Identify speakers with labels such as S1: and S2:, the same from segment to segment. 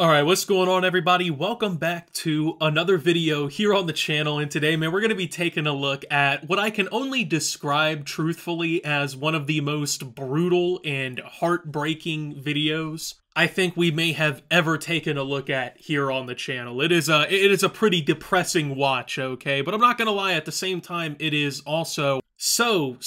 S1: Alright, what's going on everybody? Welcome back to another video here on the channel, and today, man, we're going to be taking a look at what I can only describe truthfully as one of the most brutal and heartbreaking videos I think we may have ever taken a look at here on the channel. It is a pretty depressing watch, okay? But I'm not gonna lie, at the same time, it is also so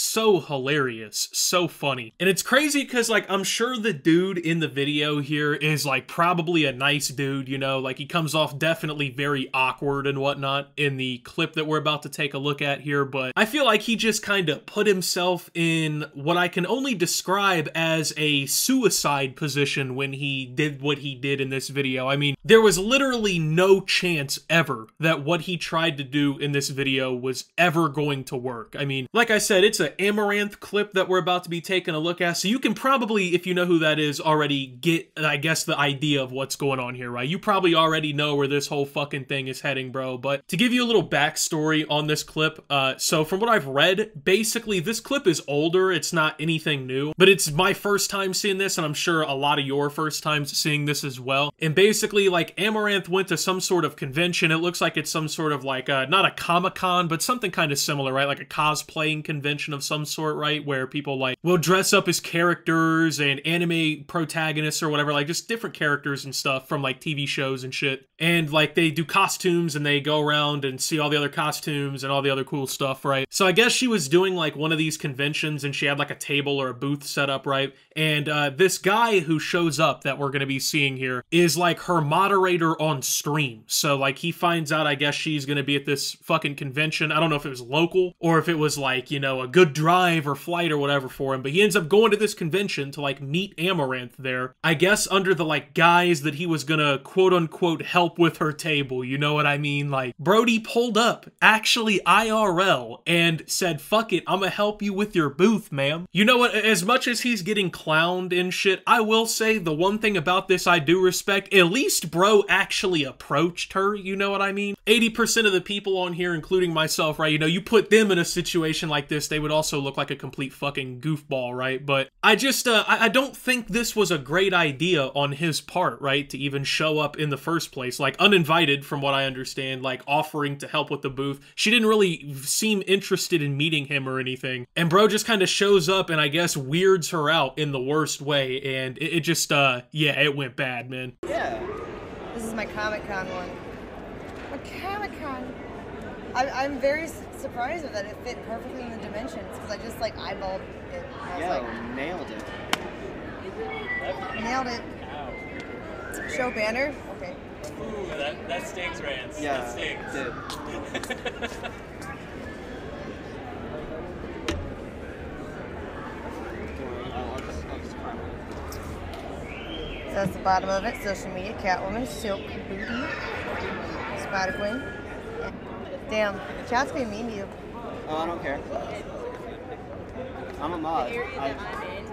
S1: hilarious, so funny. And it's crazy because, like, I'm sure the dude in the video here is, like, probably a nice dude, you know? Like, he comes off definitely very awkward and whatnot in the clip that we're about to take a look at here, but I feel like he just kind of put himself in what I can only describe as a suicide position when he did what he did in this video. I mean, there was literally no chance ever that what he tried to do in this video was ever going to work. I mean, like I said, it's an Amouranth clip that we're about to be taking a look at, so you can probably, if you know who that is, already get, I guess, the idea of what's going on here, right? You probably already know where this whole fucking thing is heading, bro. But to give you a little backstory on this clip, so from what I've read, basically this clip is older, it's not anything new, but it's my first time seeing this, and I'm sure a lot of your first times seeing this as well. And basically, like, Amouranth went to some sort of convention. It looks like it's some sort of, like, not a Comic-Con, but something kind of similar, right? Like a cosplaying convention of some sort, right? Where people, like, will dress up as characters and anime protagonists or whatever, like, just different characters and stuff from, like, TV shows and shit. And, like, they do costumes and they go around and see all the other costumes and all the other cool stuff, right? So I guess she was doing, like, one of these conventions and she had, like, a table or a booth set up, right? And this guy who shows up that we're gonna be seeing here is, like, her moderator on stream. So, like, he finds out, I guess, she's gonna be at this fucking convention. I don't know if it was local or if it was, like, you know, a good drive or flight or whatever for him, but he ends up going to this convention to, like, meet Amouranth there. I guess under the, like, guise that he was gonna quote-unquote help with her table, you know what I mean? Like, Brody pulled up, actually IRL, and said, fuck it, I'm gonna help you with your booth, ma'am. You know what, as much as he's getting clowned and shit, I will say the one thing about this I do respect, at least bro actually approached her, you know what I mean? 80% of the people on here, including myself, right, you know, you put them in a situation like this, they would also look like a complete fucking goofball, right? But I just, I don't think this was a great idea on his part, right, to even show up in the first place, like, uninvited from what I understand, like, offering to help with the booth. She didn't really seem interested in meeting him or anything, and bro just kind of shows up and I guess weirds her out in the worst way, and it just, yeah, it went bad, man.
S2: Yeah. This is my Comic-Con one. My Comic-Con. I'm very surprised that it fit perfectly in the dimensions because I just, like, eyeballed it. I was like,
S3: nailed it.
S2: nailed it.
S4: Ow.
S2: Show banner? Okay.
S4: Ooh, that stings, Rance.
S3: Yeah,
S4: that stings.
S3: it did.
S2: So that's the bottom of it. Social media, Catwoman, Silk, Booty, Spider-Queen. Damn, chat's being mean to you.
S3: Oh, I don't care. I'm a mod. I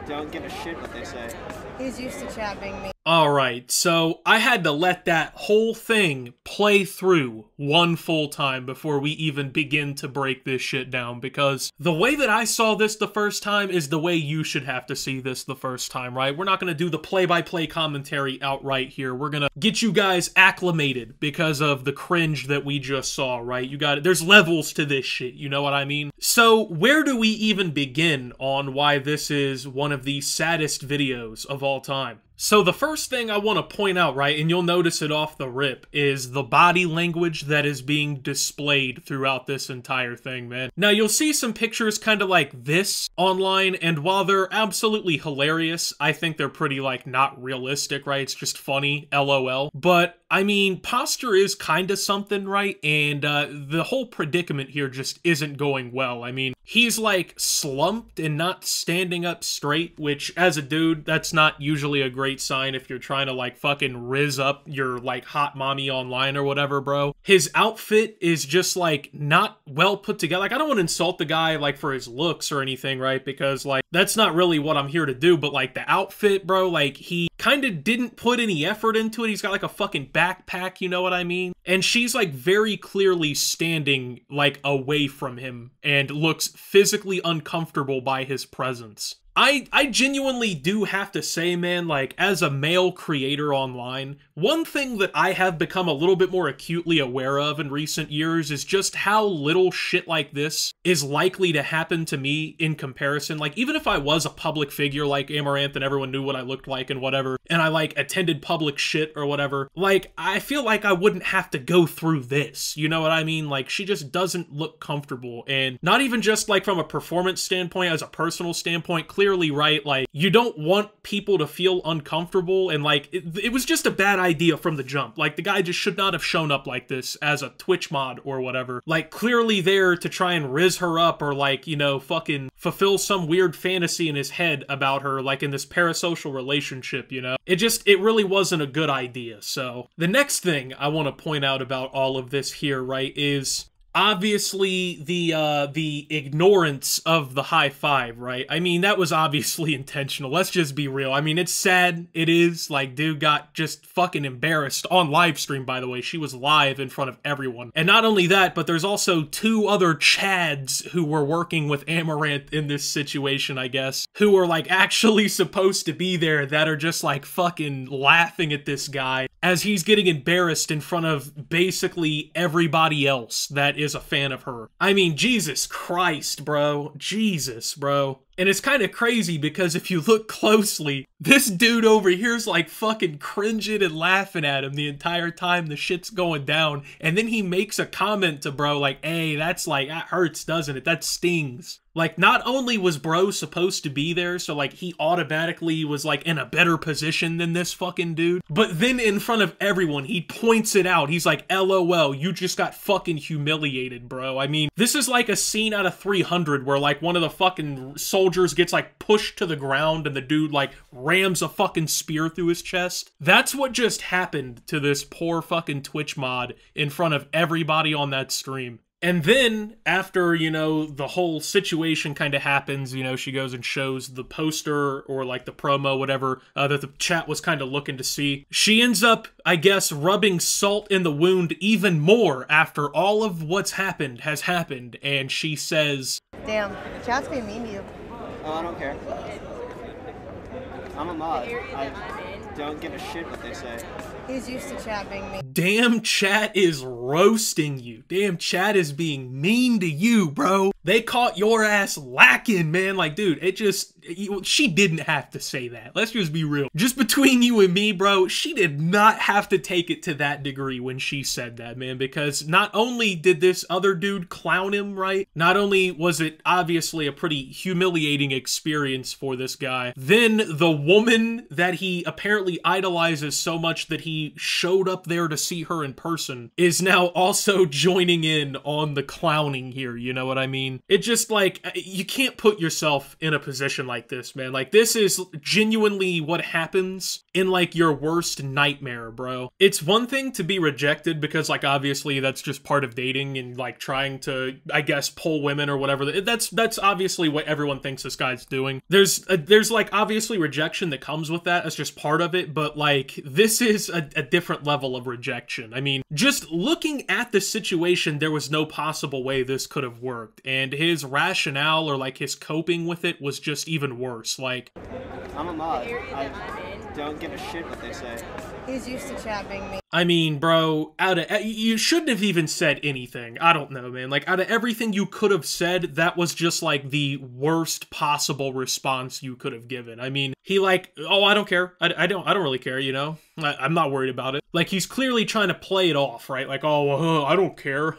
S3: don't give a shit what they say.
S2: He's used to chat being mean.
S1: Alright, so I had to let that whole thing play through one full time before we even begin to break this shit down, because the way that I saw this the first time is the way you should have to see this the first time, right? We're not gonna do the play-by-play commentary outright here. We're gonna get you guys acclimated because of the cringe that we just saw, right? You got it. There's levels to this shit, you know what I mean? So where do we even begin on why this is one of the saddest videos of all time? So the first thing I want to point out, right, and you'll notice it off the rip, is the body language that is being displayed throughout this entire thing, man. Now, you'll see some pictures kind of like this online, and while they're absolutely hilarious, I think they're pretty, like, not realistic, right? It's just funny, LOL. But, I mean, posture is kind of something, right? And the whole predicament here just isn't going well. I mean, he's, like, slumped and not standing up straight, which, as a dude, that's not usually a great sign if you're trying to, like, fucking rizz up your, like, hot mommy online or whatever, bro. His outfit is just, like, not well put together. Like, I don't want to insult the guy, like, for his looks or anything, right? Because, like, that's not really what I'm here to do, but, like, the outfit, bro, like, he kind of didn't put any effort into it. He's got, like, a fucking backpack, you know what I mean? And she's, like, very clearly standing, like, away from him and looks physically uncomfortable by his presence. I genuinely do have to say, man, like, as a male creator online, one thing that I have become a little bit more acutely aware of in recent years is just how little shit like this is likely to happen to me in comparison. Like, even if I was a public figure like Amouranth and everyone knew what I looked like and whatever, and I, like, attended public shit or whatever, like, I feel like I wouldn't have to go through this, you know what I mean? Like, she just doesn't look comfortable, and not even just, like, from a performance standpoint, as a personal standpoint, clearly, right, like, you don't want people to feel uncomfortable, and, like, it was just a bad idea from the jump. Like, the guy just should not have shown up like this as a Twitch mod or whatever. Like, clearly there to try and riz her up or, like, you know, fucking fulfill some weird fantasy in his head about her, like, in this parasocial relationship, you know? It really wasn't a good idea. So, the next thing I want to point out about all of this here, right, is obviously the ignorance of the high five, right? I mean, that was obviously intentional. Let's just be real. I mean, it's sad. It is. Like, dude got just fucking embarrassed on live stream, by the way. She was live in front of everyone. And not only that, but there's also 2 other Chads who were working with Amouranth in this situation, I guess, who are, like, actually supposed to be there that are just, like, fucking laughing at this guy as he's getting embarrassed in front of basically everybody else that is a fan of her. I mean, Jesus Christ, bro. Jesus, bro. And it's kind of crazy because if you look closely, this dude over here is like fucking cringing and laughing at him the entire time the shit's going down. And then he makes a comment to bro like, hey, that's like, that hurts, doesn't it? That stings. Like, not only was bro supposed to be there, so like he automatically was like in a better position than this fucking dude, but then in front of everyone, he points it out. He's like, LOL, you just got fucking humiliated, bro. I mean, this is like a scene out of 300 where like one of the fucking soldiers gets like pushed to the ground and the dude like rams a fucking spear through his chest. That's what just happened to this poor fucking Twitch mod in front of everybody on that stream. And then, after, you know, the whole situation kind of happens, you know, she goes and shows the poster or, like, the promo, whatever, that the chat was kind of looking to see. She ends up, I guess, rubbing salt in the wound even more after all of what's happened has happened, and she says,
S2: Damn, chat's being mean to you.
S3: Oh, I don't care. I'm a mod. I don't give a shit what they say.
S2: He's used to chat being mean.
S1: damn chat is roasting you. Damn chat is being mean to you, bro. They caught your ass lacking, man. Like, dude, she didn't have to say that. Let's just be real. Just between you and me, bro, she did not have to take it to that degree when she said that, man, because not only did this other dude clown him, right? Not only was it obviously a pretty humiliating experience for this guy, then the woman that he apparently idolizes so much that he showed up there to see her in person is now also joining in on the clowning here, you know what I mean? It just, like, you can't put yourself in a position like this, man. Like, this is genuinely what happens in, like, your worst nightmare, bro. It's one thing to be rejected because, like, obviously that's just part of dating and, like, trying to, I guess, pull women or whatever. That's obviously what everyone thinks this guy's doing. There's like, obviously rejection that comes with that. That's just part of it, but, like, this is a different level of rejection. I mean, just looking at the situation, there was no possible way this could have worked, and his rationale or, like, his coping with it was just even worse. Like,
S3: I'm a mod. I don't give a shit what they say.
S2: He's used to chat being mean.
S1: I mean, bro, you shouldn't have even said anything. I don't know, man. Like, out of everything you could have said, that was just, like, the worst possible response you could have given. I mean, he, like, oh, I don't care. I don't really care, you know? I'm not worried about it. Like, he's clearly trying to play it off, right? Like, oh, I don't care.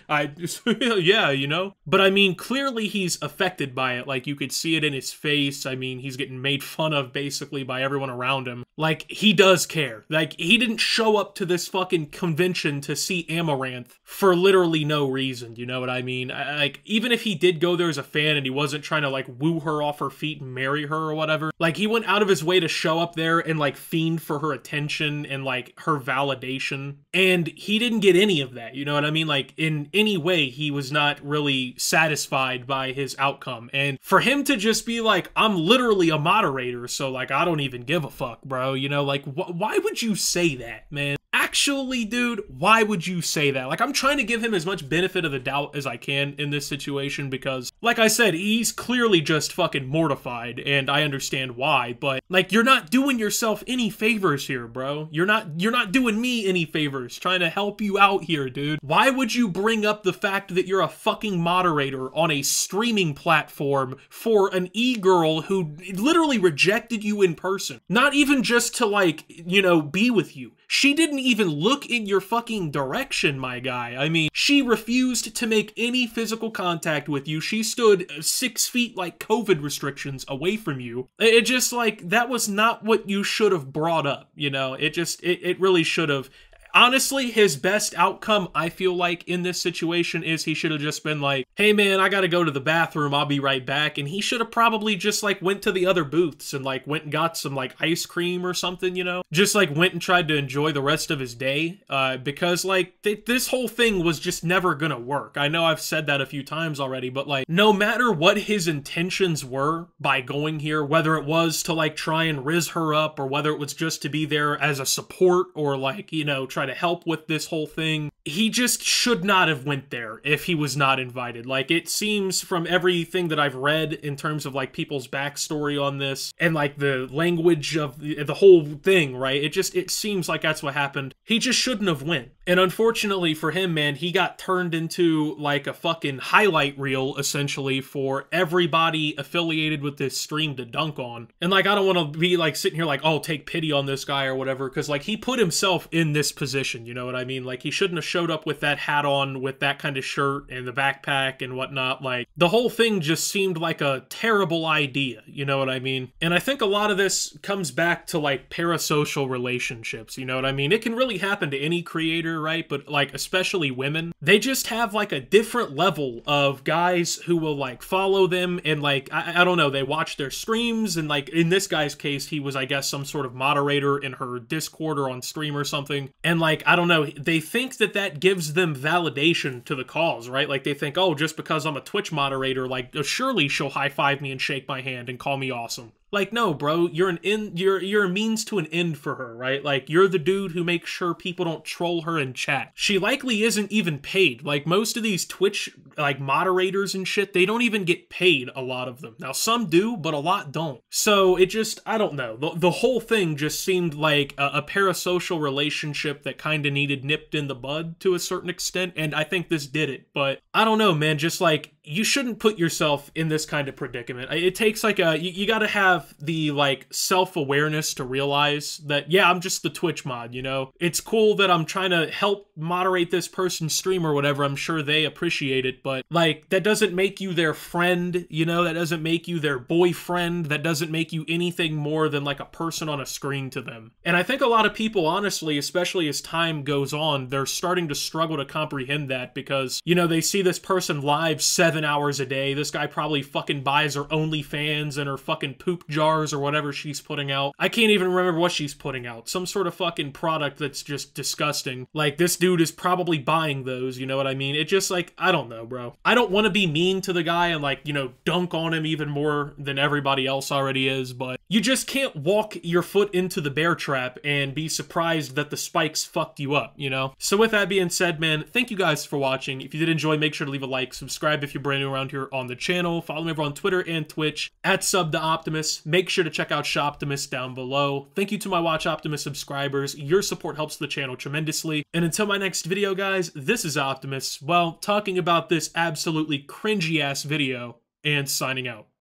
S1: I just, yeah, you know? But, I mean, clearly he's affected by it. Like, you could see it in his face. I mean, he's getting made fun of, basically, by everyone around him. Like, he does care. Like, he didn't show up to this fucking convention to see Amouranth for literally no reason, you know what I mean? Like, even if he did go there as a fan and he wasn't trying to, like, woo her off her feet and marry her or whatever, like, he went out of his way to show up there and, like, fiend for her attention and, like, her validation, and he didn't get any of that, you know what I mean? Like, in any way, he was not really satisfied by his outcome, and for him to just be like, I'm literally a moderator, so, like, I don't even give a fuck, bro, you know, like, why would you say that, man? actually, dude, why would you say that? Like, I'm trying to give him as much benefit of the doubt as I can in this situation because, like I said, he's clearly just fucking mortified, and I understand why, but, like, you're not doing yourself any favors here, bro. You're not doing me any favors trying to help you out here, dude. Why would you bring up the fact that you're a fucking moderator on a streaming platform for an e-girl who literally rejected you in person? Not even just to, like, you know, be with you. She didn't even look in your fucking direction, my guy. I mean, she refused to make any physical contact with you. She stood 6 feet, like COVID restrictions, away from you. It just, like, that was not what you should have brought up, you know? It really should have. Honestly, his best outcome, I feel like, in this situation is he should have just been like, hey man, I gotta go to the bathroom, I'll be right back. And he should have probably just, like, went to the other booths and, like, went and got some, like, ice cream or something, you know? Just, like, went and tried to enjoy the rest of his day. Because, like, this whole thing was just never gonna work. I know I've said that a few times already, but, like, no matter what his intentions were by going here, whether it was to, like, try and rizz her up, or whether it was just to be there as a support, or, like, you know, try to help with this whole thing, he just should not have went there if he was not invited. Like, it seems from everything that I've read in terms of, like, people's backstory on this and, like, the language of the whole thing, right? It seems like that's what happened. He just shouldn't have went. And unfortunately for him, man, he got turned into, like, a fucking highlight reel, essentially, for everybody affiliated with this stream to dunk on. And, like, I don't want to be, like, sitting here like, oh, take pity on this guy or whatever, because, like, he put himself in this position, you know what I mean? Like, he shouldn't have showed up with that hat on, with that kind of shirt and the backpack and whatnot. Like, the whole thing just seemed like a terrible idea, you know what I mean? And I think a lot of this comes back to, like, parasocial relationships, you know what I mean? It can really happen to any creator, right? But, like, especially women, they just have, like, a different level of guys who will, like, follow them and, like, I don't know, they watch their streams, and, like, in this guy's case, he was, I guess, some sort of moderator in her Discord or on stream or something, and, like, I don't know, they think that that gives them validation to the cause, right? Like, they think, oh, just because I'm a Twitch moderator, like, surely she'll high-five me and shake my hand and call me awesome. Like, no, bro, you're a means to an end for her, right? Like, you're the dude who makes sure people don't troll her in chat. She likely isn't even paid. Like, most of these Twitch, like, moderators and shit, they don't even get paid, a lot of them. Now, some do, but a lot don't. So, it just, I don't know. The whole thing just seemed like a parasocial relationship that kind of needed nipped in the bud to a certain extent, and I think this did it. But, I don't know, man, just, like, you shouldn't put yourself in this kind of predicament. It takes, like, you gotta have the, like, self-awareness to realize that, yeah, I'm just the Twitch mod, you know? It's cool that I'm trying to help moderate this person's stream or whatever. I'm sure they appreciate it, but, like, that doesn't make you their friend, you know? That doesn't make you their boyfriend. That doesn't make you anything more than, like, a person on a screen to them. And I think a lot of people, honestly, especially as time goes on, they're starting to struggle to comprehend that because, you know, they see this person live 7 hours a day. This guy probably fucking buys her OnlyFans and her fucking poop jars or whatever she's putting out. I can't even remember what she's putting out. Some sort of fucking product that's just disgusting. Like, this dude is probably buying those, you know what I mean? It just, like, I don't know, bro. I don't want to be mean to the guy and, like, you know, dunk on him even more than everybody else already is, but you just can't walk your foot into the bear trap and be surprised that the spikes fucked you up, you know? So with that being said, man, thank you guys for watching. If you did enjoy, make sure to leave a like, subscribe if you're brand new around here on the channel, follow me over on Twitter and Twitch at @SubToOptimus. Make sure to check out Shoptimus down below. Thank you to my Watch Optimus subscribers. Your support helps the channel tremendously. And until my next video, guys, this is Optimus, well, talking about this absolutely cringy-ass video and signing out.